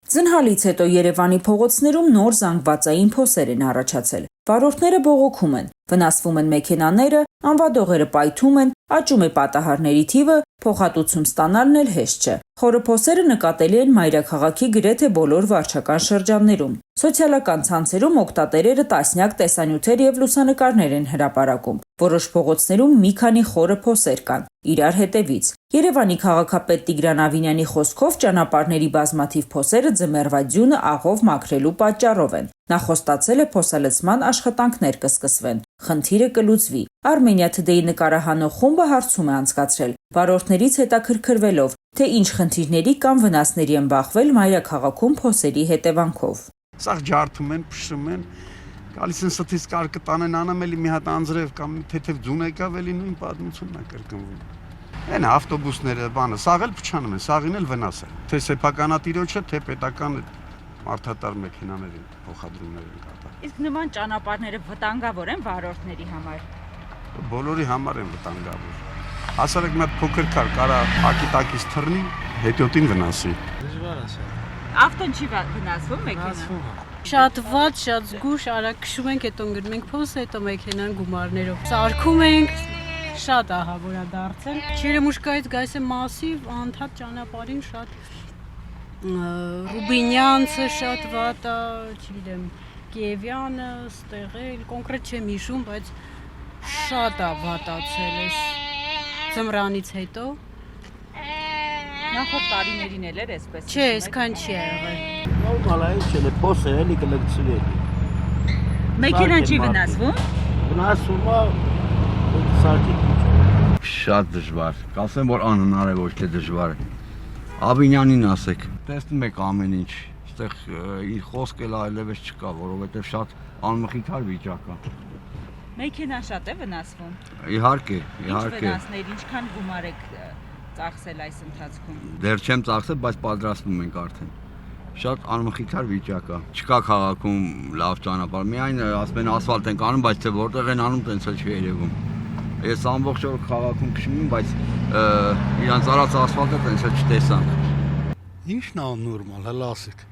Ձնհալից հետո Երևանի փողոցներում նոր զանգվածային փոսեր են առաջացել։ Վարորդները բողոքում են, վնասվում են մեքենաները, անվադողերը պայթում են, աճում է պատահարների թիվը, փոխհատուցում ստանալն էլ հեշտ չէ։ Խորը փոսերը նկատելի են մայրաքաղաքի գրեթե բոլոր վարչական շրջաններում։ Սոցիալական ցանցերում օգտատերերը տասնյակ տեսանյութեր եւ լուսանկարներ են հրապարակում։ Որոշ փողոցներում մի քանի խորը փոսեր կան, իրար հետևից։ Երևանի քաղաքապետ Տիգրան Ավինյանի խոսքով ճանապարհների բազմաթիվ փոսերը ձմեռվա ձյունը աղով մաքրելու պատճառով են։ Նա խոստացել է փոսալցման աշխատանքներ կսկսվեն, խնդիրը կլուծվի։ Armenia Today նկարահանող խումբը հարցում է անցկացրել վարորդներից հետաքրքրվելով, թե ինչ խնդիրների կամ վնասների են բախվել մայրաքաղաքում փոսերի հետևանքով։ Սա ջարդում են, փշրում են, գալիս են ստից կարկը տանեն անում էլի մի հատ անձրև կամ թեթև ձուն եկավ էլի նույն պատմությունն է կրկնվում։ Այն ավտոբուսները բանը, սաղ էլ փչանում են, սաղին էլ վնաս է։ Թե սեփականատիրոջը, թե պետական մարդատար մեքենաների փոխադրումներ են կատարվում։ Իսկ նման ճանապարհները վտանգավոր են վարորդների համար։ Բոլորի համար են վտանգավոր։ Հասարակ մի հատ փոքր քար կարա ակիտակից թռնի, հետիոտին վնասի։ Դժվար է սա։ Ավտոն չի վնասվում մեքենան։ Շատ վատ, շատ զգուշ, արագ քշում ենք, հետո գնում ենք փոս, հետո մեքենան գումարներով։ Սարքում ենք, շատ ահավոր է դարձել։ Չերեմուշկայից գայս է մասիվ, անդադ ճանապարհին շատ Ռուբինյանցը շատ վատ է, չգիտեմ, Կիևյանը, ստեղել, կոնկրետ չեմ հիշում, բայց շատ է վատացել էս ձմռանից հետո։ Նախորդ տարիներին էլ էր այսպես։ Չէ, այսքան չի եղել։ Նորմալ է, չէ, փոսը էլի կլկցրի։ Մեքենան չի վնասվում։ Վնասում է սարքի։ Շատ դժվար։ Կասեմ, որ անհնար է, ոչ թե դժվար է։ Ավինյանին ասեք, տեսնում եք ամեն ինչ, այստեղ իր խոսք էլ այլևս չկա, որովհետև շատ անմխիթար վիճակ է։ Մեքենան շատ է վնասվում։ Իհարկե, Ինչ իհարկե։ վնասներ, ինչքան գումար եք ծախսել այս ընթացքում։ Դեռ չեմ ծախսել, բայց պատրաստվում ենք արդեն։ Շատ անմխիթար վիճակ է։ Չկա քաղաքում լավ ճանապարհ, միայն ասում են ասֆալտ են անում, բայց թե որտեղ են անում, տենց էլ չի երևում։ Ես ամբողջ օր քաղաքում քշում եմ, բայց իրանց արած ասֆալտը տենց էլ չտեսանք։ Ինչն է նորմալ, հələ ասեք։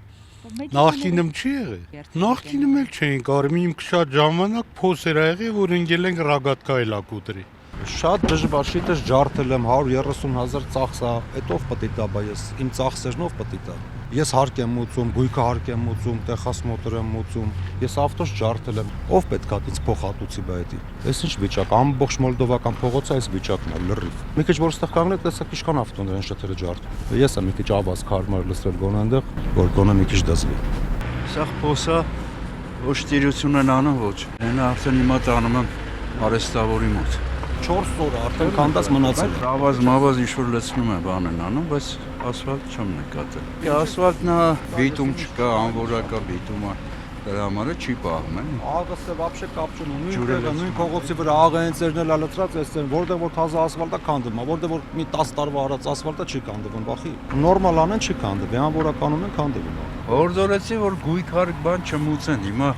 Նախկինում չի եղել։ Նախկինում էլ չէին կարում, իմ շատ ժամանակ փոս էր եղել, որ ընկել ենք ռագատկա էլակուտրի։ Շատ դժվար շիտես ջարդել եմ 130,000 ծախսա, այդով պետք է դա, բայց իմ ծախսերնով պետք է դա։ Ես հարկ եմ մուծում, գույքը հարկ եմ մուծում, տեխաս մոտոր եմ մուծում։ Ես ավտոս ջարդել եմ։ Ով պետք է դից փոխհատուցի բայդի։ Այս ինչ վիճակ, ամբողջ մոլդովական փողոցը այս վիճակն է լրիվ։ Մի քիչ որ ստեղ կանգնեք, տեսեք ինչքան ավտոներ են շատերը ջարդում։ Ես եմ մի քիչ ավազ քարմար լսել գոնե այնտեղ, որ գոնե մի քիչ դասվի։ Սա փոսա ոչ տիրություն են անում, ոչ։ Հենա արդեն հիմա տանում եմ արեստավորի մոտ։ 4 օր արդեն քանդած մնացել։ Ավազ ինչ-որ լցնում է բան են անում, բայց ասֆալտ չեմ նկատել։ Ասֆալտն է, բիտում չկա, անորակա բիտում է, դրա համար չի պահում են։ Աղսը вообще կապ չունի, նույն փողոցի վրա աղայինցերն էլ լցրած էստեն, որտեղ որ թազա ասֆալտա քանդվում է, որտեղ որ մի 10 տարվա արած ասֆալտա չի քանդվում, բախի։ Նորմալ անեն չի քանդվում, անորականում են քանդվում։ Օրդորեցի որ գույք-հարկ բան չմուծեն, հիմա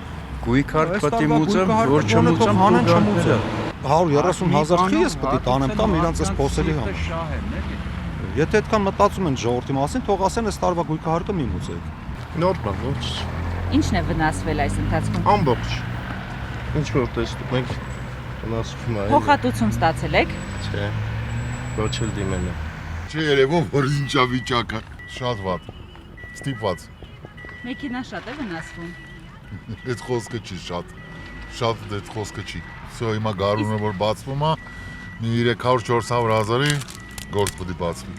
գույք-հարկ պետք է մուծեմ, որ չմուծեմ, հանեն չմուծեմ։ 130,000 խի ես պետք է տանեմ տամ իրանց այս փոսերի համար։ Եթե այդքան մտածում են ժողովրդի մասին, թող ասեն այս տարվա գույքահարկը մի մուծեք։ Նորմալ, ոչ։ Ինչն է վնասվել այս ընթացքում։ Ամբողջ։ Ինչ որ տեսնում ենք, վնասվում է։ Փոխհատուցում ստացել եք։ Չէ։ Ոչ էլ դիմել է։ Չի երևում, որ ինչա վիճակը, շատ վատ, ստիպված։ Մեքենան շատ է վնասվում։ Այդ խոսքը չի շատ այդ խոսքը չի։ Սո հիմա գարունը որ բացվում է, մի 300-400 հազարի գործ պետք է բացվի։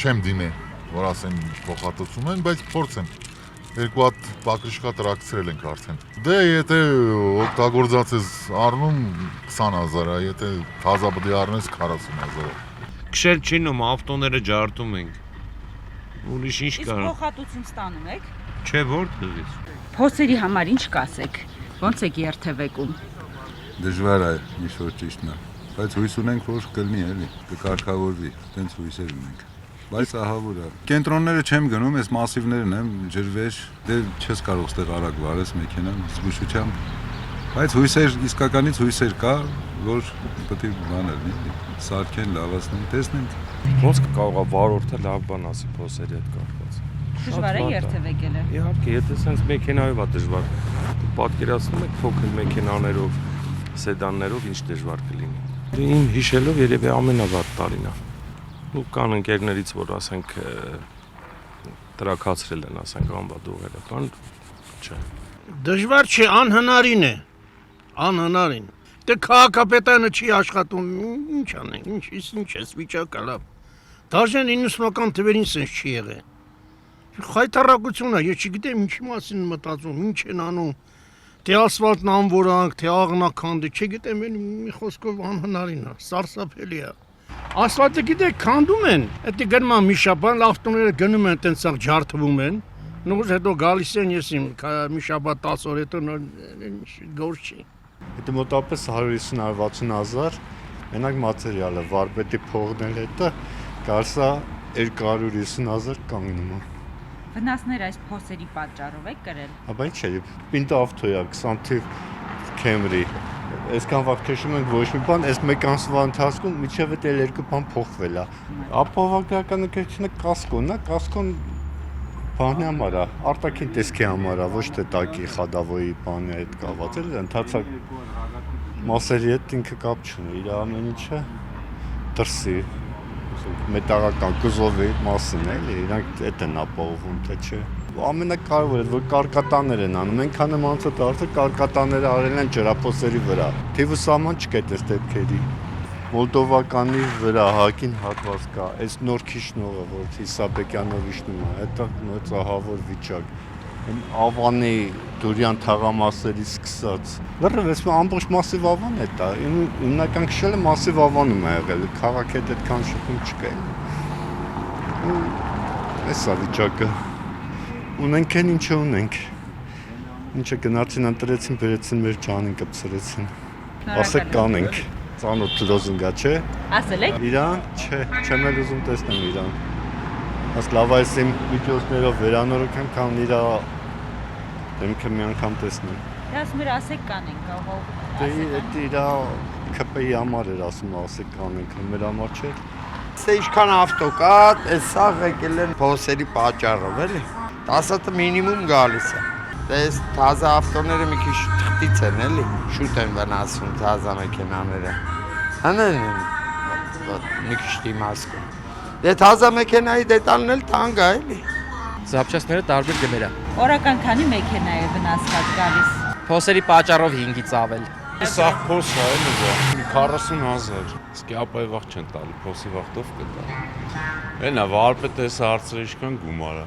Չեմ դիմել, որ ասեն փոխհատուցում են, բայց փորձեմ։ Երկու հատ պակրիշկա տրակցրել ենք արդեն։ Դե եթե օգտագործած ես առնում 20,000, եթե թազա պետք է առնես 40,000։ Քշել չի նում, ավտոները ջարդում ենք։ Ուրիշ ինչ Իսկ կար։ փոխհատուցում ստանում եք։ Չէ, որտեղից։ Փոսերի համար ինչ կասեք։ Ոնց եք երթևեկում։ Դժվար է, ինչ-որ ճիշտն է, բայց հույս ունենք, որ կլինի էլի, կկարգավորվի, տենց հույսեր ունենք, բայց ահավոր է։ Կենտրոնները չեմ գնում, այս մասիվներն եմ, ջրվեժ, դե չես կարող ստեղ արագ վարես մեքենան, զգուշությամբ, բայց հույսեր, իսկականից հույսեր կա, որ պետք է բան լինի, սարքեն, լավացնեն, տեսնենք։ Ոնց կարող է վարորդը լավ բան ասի փոսերի հետ կապված։ Դժվար է երթևեկելը։ Իհարկե, եթե sense մեքենայով է դժվար։ Պատկերացնում եք փոքր մեքենաներով, սեդաններով ինչ դժվար կլինի։ Իմ հիշելով երևի ամենավատ տարին է։ Ու կան ընկերներից, որ ասենք տրակացրել են, ասենք անվադողերը, կան չէ։ Դժվար չէ, անհնարին է։ Անհնարին։ Դե քաղաքապետարանը չի աշխատում, ինչ անենք, ինչ էս վիճակը լավ։ Դաժան 90-ական թվերին sense չի եղել։ Խայտարակություն է, ես չգիտեմ ինչի մասին մտածում, ինչ են անում։ Թե ասֆալտն անվորանք, թե աղնականդը, չգիտեմ, մի խոսքով անհնարին է, սարսափելի է։ Ասֆալտը գիտեք, քանդում են, դա գնում է մի շաբաթ, ավտոները գնում են, տենց սաղ ջարդվում են։ Նույնիսկ հետո գալիս են ես իմ մի շաբաթ 10 օր հետո գործ չի։ Դա մոտավորապես 150-160 հազար մենակ մատերիալը, վարպետի փողն էլ հետը կարսա 250 հազար կանգնում է։ Վնասներ այս փոսերի պատճառով եք կրել։ Ապա ինչ է, պինտո ավտոյա 20 թիվ Camry։ Այսքան վաղ քշում ենք ոչ մի բան, այս մեկ ամսվա ընթացքում միջև էլ երկու բան փոխվել է։ Ապահովագրական նկարչությունը կասկոն է, կասկոն բանի համար է, արտաքին տեսքի համար է, ոչ թե տակի խադավոյի բանի հետ կապված է, ընդհանրակ մասերի հետ ինքը կապ չունի, իր ամեն ինչը դրսի մետաղական կուզովի մասին է, իրանք այդ են ապահովում, թե չէ։ Ամենակարևորը, որ կարկատաներ են անում, այնքան եմ անցած արդեն կարկատաները արել են ջրափոսերի վրա։ Թիվը սահման չկա այս դեպքերի։ Մոլդովականի վրա հակին հատված կա, այս նոր քիշնողը, որ Իսաբեկյանով իջնում է, դա նույնց ահավոր վիճակ։ Ավանի դուրյան թաղամասերից սկսած։ Լրիվ ամբողջ մասիվ ավան է դա։ Հիմնական քշելը մասիվ ավանում է եղել, քաղաքի հետ այդքան շփում չկա։ Էսա վիճակը։ Ունենք են ինչը ունենք։ Ինչը գնացին ընտրեցին, բերեցին մեր ջանին կպցրեցին։ Ասեք կանենք։ Ծանոթ լոզունգա չէ։ Ասել եք։ Իրան, չէ, չեմ էլ ուզում տեսնեմ իրան։ Աս լավ այս իմ վիդեոսներով վերանորոգեմ, քան իրա դեմքը մի անգամ տեսնեմ։ Դաս մեր ասեք կանենք, ահա։ Դե իրա ԿՊ-ի համար էր ասում, ասեք կանենք, մեր համար չէ։ Սա ինչքան ավտո կա, այս սաղ եկել են փոսերի պատճառով, էլի։ 10-ը մինիմում գալիս է։ Դե այս թազա ավտոները մի քիչ թղթից են, էլի, շուտ են վնասում թազա մեքենաները։ Հնեն մի քիչ դիմացքում։ Դե թազա մեքենայի դետալն էլ տանգ է, էլի։ Զապչասները տարբեր գներ է։ Օրական քանի մեքենա է վնասված գալիս։ Փոսերի պատճառով 5-ից ավել։ Սա փոս է, էլի դա։ 40 հազար։ Իսկ ապայ վաղ չեն տալի, փոսի վաղտով կտա։ Էնա վարպետը այս հարցերը ինչքան գումար է։